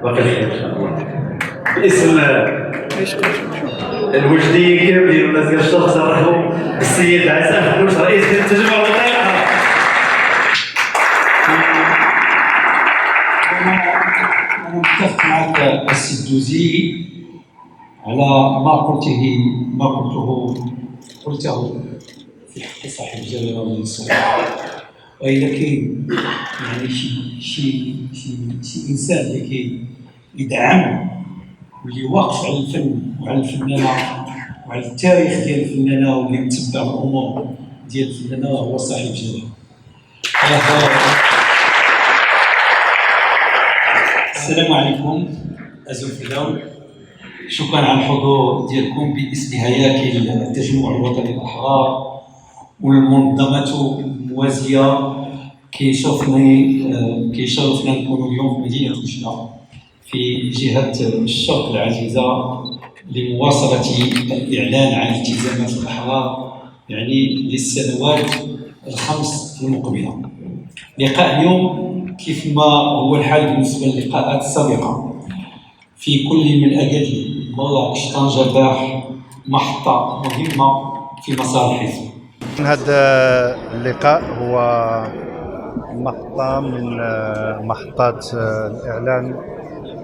وقضية إن شاء الله باسم الوجدي كاملين والناس ديال الشرق صرحوا السيد عساف بنوش رئيس التجمع الوطني الأحرار. أنا متفق معك السي الدوزي على ما قلته في حق صاحب الجلالة والإنسان. وإلا كاين يعني شي إنسان اللي كيدعم واللي واقف على الفن وعلى الفنانة وعلى التاريخ ديال الفنانة واللي متبع الأمور ديال الفنانة هو صاحب جلالة. السلام عليكم أزوفلاو، شكرا على الحضور ديالكم باسم هياكل التجمع الوطني الأحرار والمنظمات الموازية. كيشرفنا نكونوا اليوم في مدينة وجدة في جهة الشرق العزيزة لمواصلة الإعلان عن التزامات الأحرار يعني للسنوات الخمس المقبلة. لقاء اليوم كيف ما هو الحال بالنسبة للقاءات السابقة في كل من الأكادير مراكش طنجة باح محطة مهمة في مسار الحزب. هذا اللقاء هو محطة من محطات الإعلان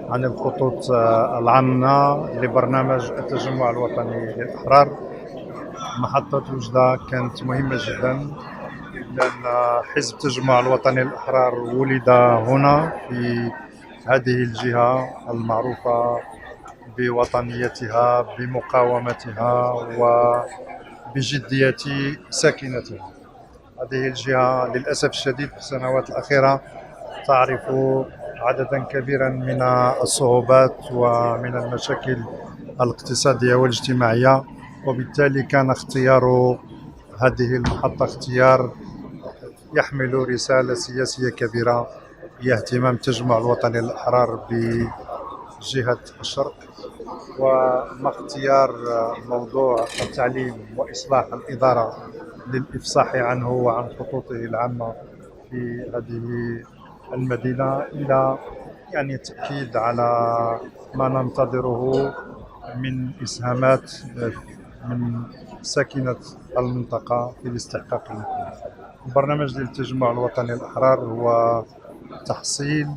عن الخطوط العامة لبرنامج التجمع الوطني للأحرار. محطة وجدة كانت مهمة جدا لأن حزب التجمع الوطني للأحرار ولد هنا في هذه الجهة المعروفة بوطنيتها بمقاومتها وبجدية ساكنتها. هذه الجهة للأسف الشديد في السنوات الأخيرة تعرف عددا كبيرا من الصعوبات ومن المشاكل الاقتصادية والاجتماعية، وبالتالي كان اختيار هذه المحطة اختيار يحمل رسالة سياسية كبيرة هي اهتمام التجمع الوطني للأحرار بجهة الشرق، وما اختيار موضوع التعليم وإصلاح الإدارة للإفصاح عنه وعن خطوطه العامة في هذه المدينة، إلى يعني التأكيد على ما ننتظره من إسهامات من ساكنة المنطقة في الاستحقاق المطلوب. البرنامج للتجمع الوطني الأحرار هو تحصيل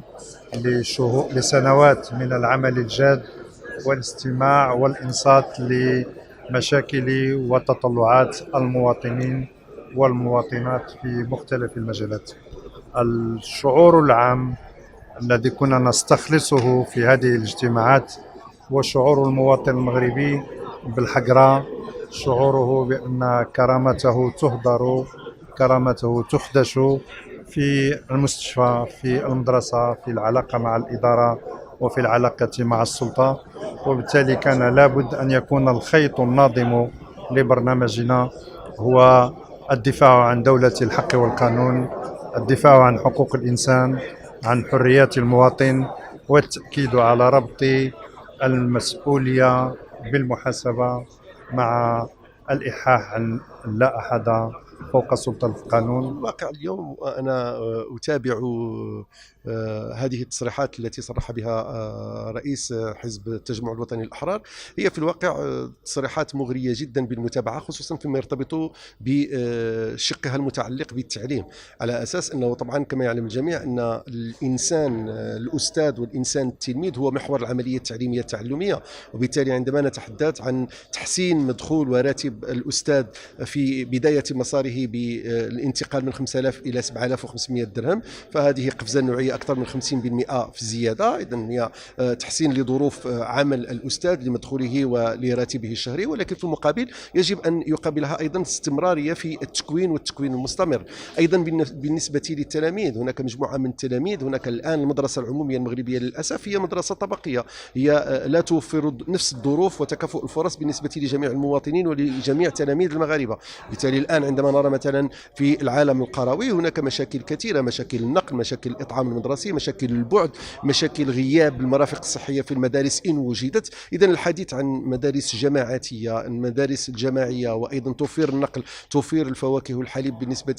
لسنوات من العمل الجاد والاستماع والإنصات لمشاكل وتطلعات المواطنين والمواطنات في مختلف المجالات. الشعور العام الذي كنا نستخلصه في هذه الاجتماعات هو شعور المواطن المغربي بالحقرة، شعوره بأن كرامته تهدر، كرامته تخدش في المستشفى، في المدرسة، في العلاقة مع الإدارة وفي العلاقة مع السلطة. وبالتالي كان لابد أن يكون الخيط الناظم لبرنامجنا هو الدفاع عن دولة الحق والقانون، الدفاع عن حقوق الإنسان، عن حريات المواطن، والتأكيد على ربط المسؤولية بالمحاسبة مع الإلحاح عن لا أحد فوق سلطة القانون. واقع اليوم أنا أتابع هذه التصريحات التي صرح بها رئيس حزب التجمع الوطني للأحرار. هي في الواقع تصريحات مغرية جدا بالمتابعة، خصوصا فيما يرتبط بشقها المتعلق بالتعليم، على أساس أنه طبعا كما يعلم الجميع أن الإنسان الأستاذ والإنسان التلميذ هو محور العملية التعليمية التعلمية. وبالتالي عندما نتحدث عن تحسين مدخول وراتب الأستاذ في بداية مساره بالانتقال من 5000 إلى 7500 درهم، فهذه قفزة نوعية أكثر من 50% في الزيادة. إذن هي تحسين لظروف عمل الأستاذ لمدخوله ولراتبه الشهري، ولكن في المقابل يجب أن يقابلها أيضا استمرارية في التكوين والتكوين المستمر. أيضا بالنسبة للتلاميذ، هناك مجموعة من التلاميذ. هناك الآن المدرسة العمومية المغربية للأسف هي مدرسة طبقية، هي لا توفر نفس الظروف وتكافؤ الفرص بالنسبة لجميع المواطنين ولجميع تلاميذ المغاربة. بالتالي الآن عندما نظر مثلا في العالم القروي هناك مشاكل كثيرة، مشاكل النقل، مشاكل الإطعام المدرسي، مشاكل البعد، مشاكل غياب المرافق الصحية في المدارس إن وجدت. إذا الحديث عن مدارس جماعاتية، المدارس الجماعية، وأيضا توفير النقل، توفير الفواكه والحليب بالنسبة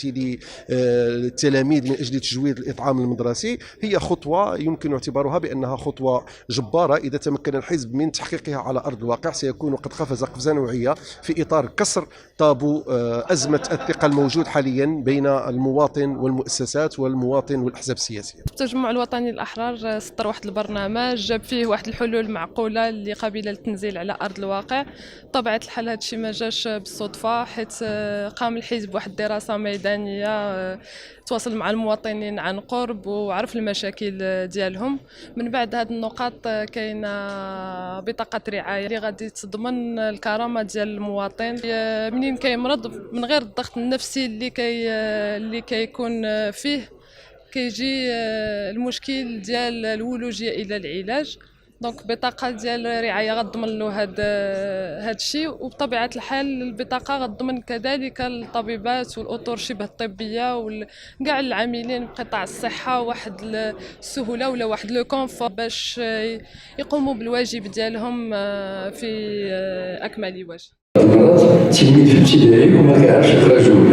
للتلاميذ من أجل تجويد الإطعام المدرسي، هي خطوة يمكن اعتبارها بأنها خطوة جبارة. إذا تمكن الحزب من تحقيقها على أرض الواقع سيكون قد قفز قفزة نوعية في إطار كسر طابو أزمة الثقة الموجود حاليا بين المواطن والمؤسسات والمواطن والأحزاب السياسية. التجمع الوطني الأحرار صدر واحد البرنامج جاب فيه واحد الحلول معقولة اللي قابلة للتنزيل على أرض الواقع. بطبيعة الحال هذا الشيء ما جاش بالصدفة، حيث قام الحزب واحد الدراسة ميدانية، تواصل مع المواطنين عن قرب وعرف المشاكل ديالهم. من بعد هذه النقاط كاينه بطاقه رعايه اللي غادي تضمن الكرامه ديال المواطن منين كيمرض، من غير الضغط النفسي اللي كيكون فيه كيجي المشكل ديال الولوجيه الى العلاج. دونك بطاقه ديال رعايه غتضمن له هذا الشيء. وبطبيعه الحال البطاقه غتضمن كذلك الطبيبات والاطر شبه الطبيه وكاع العاملين بقطاع الصحه واحد السهوله ولا واحد لو كونفور باش يقوموا بالواجب ديالهم في اكمل وجه. المرات التلميذ في الابتدائي وما كيعرفش يقرا جوج،